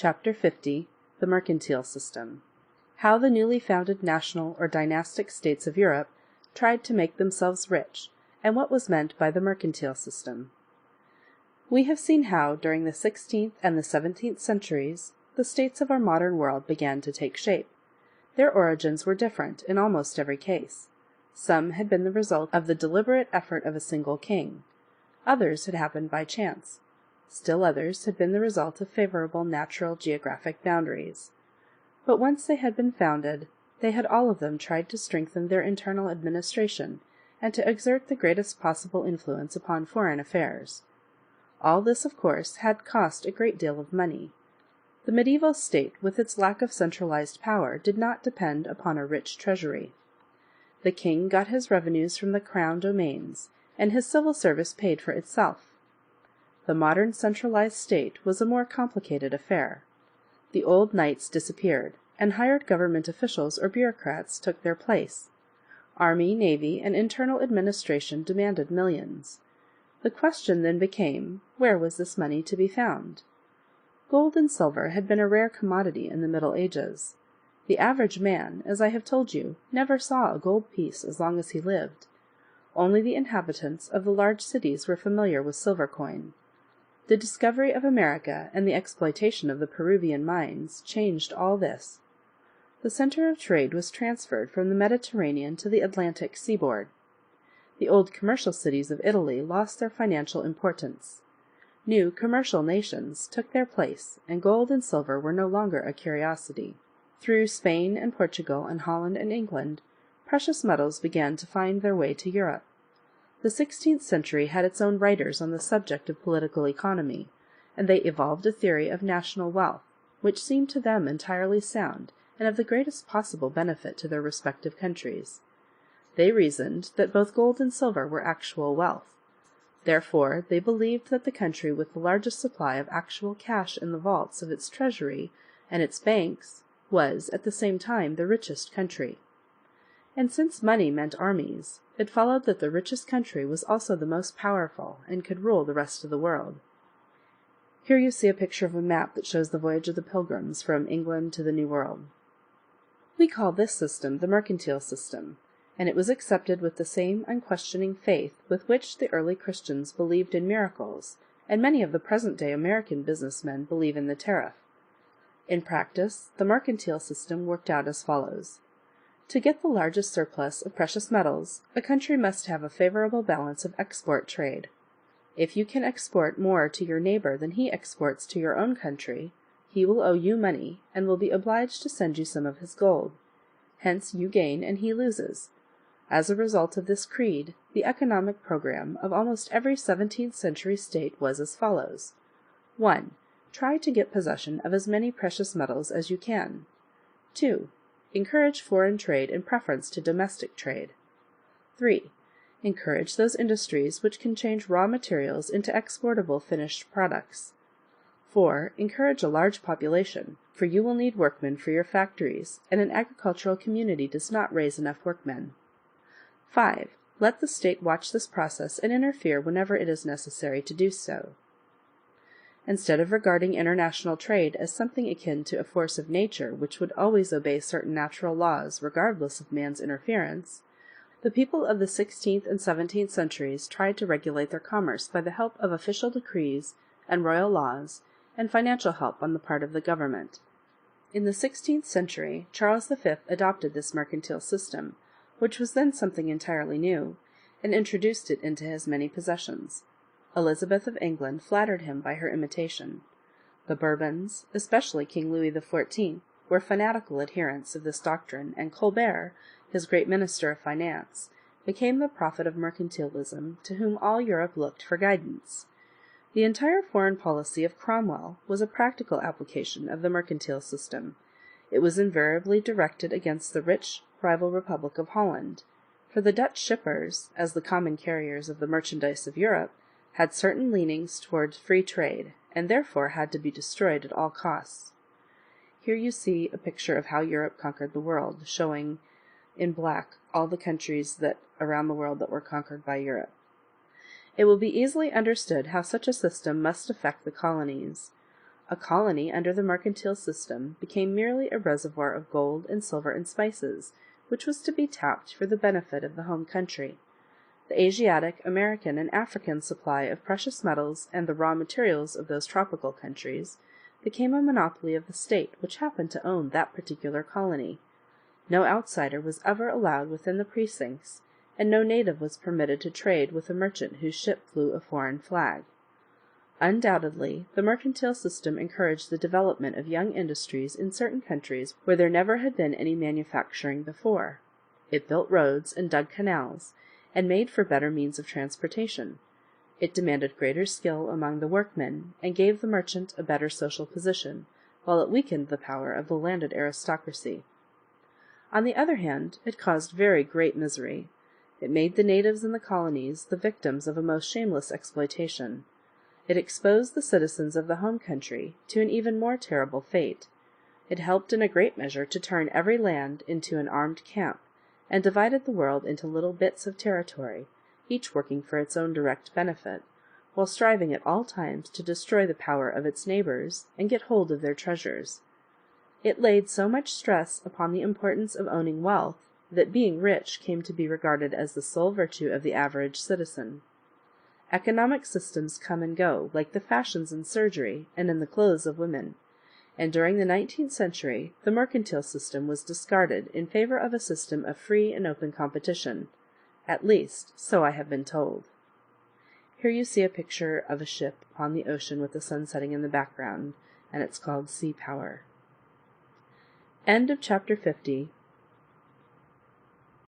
Chapter 50, The Mercantile System. How the newly founded national or dynastic states of Europe tried to make themselves rich, and what was meant by the mercantile system. We have seen how, during the 16th and the 17th centuries, the states of our modern world began to take shape. Their origins were different in almost every case. Some had been the result of the deliberate effort of a single king. Others had happened by chance. Still others had been the result of favorable natural geographic boundaries. But once they had been founded, they had all of them tried to strengthen their internal administration and to exert the greatest possible influence upon foreign affairs. All this, of course, had cost a great deal of money. The medieval state, with its lack of centralized power, did not depend upon a rich treasury. The king got his revenues from the crown domains, and his civil service paid for itself. The modern centralized state was a more complicated affair. The old knights disappeared, and hired government officials or bureaucrats took their place. Army, navy, and internal administration demanded millions. The question then became, where was this money to be found? Gold and silver had been a rare commodity in the Middle Ages. The average man, as I have told you, never saw a gold piece as long as he lived. Only the inhabitants of the large cities were familiar with silver coin. The discovery of America and the exploitation of the Peruvian mines changed all this. The center of trade was transferred from the Mediterranean to the Atlantic seaboard. The old commercial cities of Italy lost their financial importance. New commercial nations took their place, and gold and silver were no longer a curiosity. Through Spain and Portugal and Holland and England, precious metals began to find their way to Europe. The 16th century had its own writers on the subject of political economy, and they evolved a theory of national wealth, which seemed to them entirely sound and of the greatest possible benefit to their respective countries. They reasoned that both gold and silver were actual wealth. Therefore, they believed that the country with the largest supply of actual cash in the vaults of its treasury and its banks was, at the same time, the richest country. And since money meant armies, it followed that the richest country was also the most powerful and could rule the rest of the world. Here you see a picture of a map that shows the voyage of the Pilgrims from England to the New World. We call this system the mercantile system, and it was accepted with the same unquestioning faith with which the early Christians believed in miracles, and many of the present-day American businessmen believe in the tariff. In practice, the mercantile system worked out as follows. To get the largest surplus of precious metals, a country must have a favorable balance of export trade. If you can export more to your neighbor than he exports to your own country, he will owe you money and will be obliged to send you some of his gold. Hence you gain and he loses. As a result of this creed, the economic program of almost every 17th century state was as follows. 1. Try to get possession of as many precious metals as you can. 2. Encourage foreign trade in preference to domestic trade. 3. Encourage those industries which can change raw materials into exportable finished products. 4. Encourage a large population, for you will need workmen for your factories, and an agricultural community does not raise enough workmen. 5. Let the state watch this process and interfere whenever it is necessary to do so. Instead of regarding international trade as something akin to a force of nature which would always obey certain natural laws regardless of man's interference, the people of the 16th and 17th centuries tried to regulate their commerce by the help of official decrees and royal laws and financial help on the part of the government. In the 16th century, Charles V adopted this mercantile system, which was then something entirely new, and introduced it into his many possessions. Elizabeth of England flattered him by her imitation. The Bourbons, especially King Louis XIV, were fanatical adherents of this doctrine, and Colbert, his great minister of finance, became the prophet of mercantilism to whom all Europe looked for guidance. The entire foreign policy of Cromwell was a practical application of the mercantile system. It was invariably directed against the rich rival Republic of Holland, for the Dutch shippers, as the common carriers of the merchandise of Europe, had certain leanings toward free trade, and therefore had to be destroyed at all costs. Here you see a picture of how Europe conquered the world, showing in black all the countries around the world that were conquered by Europe. It will be easily understood how such a system must affect the colonies. A colony under the mercantile system became merely a reservoir of gold and silver and spices, which was to be tapped for the benefit of the home country. The Asiatic, American, and African supply of precious metals and the raw materials of those tropical countries became a monopoly of the state which happened to own that particular colony. No outsider was ever allowed within the precincts, and no native was permitted to trade with a merchant whose ship flew a foreign flag. Undoubtedly, the mercantile system encouraged the development of young industries in certain countries where there never had been any manufacturing before. It built roads and dug canals, and made for better means of transportation. It demanded greater skill among the workmen, and gave the merchant a better social position, while it weakened the power of the landed aristocracy. On the other hand, it caused very great misery. It made the natives in the colonies the victims of a most shameless exploitation. It exposed the citizens of the home country to an even more terrible fate. It helped in a great measure to turn every land into an armed camp, and divided the world into little bits of territory, each working for its own direct benefit, while striving at all times to destroy the power of its neighbors and get hold of their treasures. It laid so much stress upon the importance of owning wealth that being rich came to be regarded as the sole virtue of the average citizen. Economic systems come and go, like the fashions in surgery and in the clothes of women, and during the 19th century the mercantile system was discarded in favor of a system of free and open competition. At least, so I have been told. Here you see a picture of a ship upon the ocean with the sun setting in the background, and it's called Sea Power. End of Chapter 50,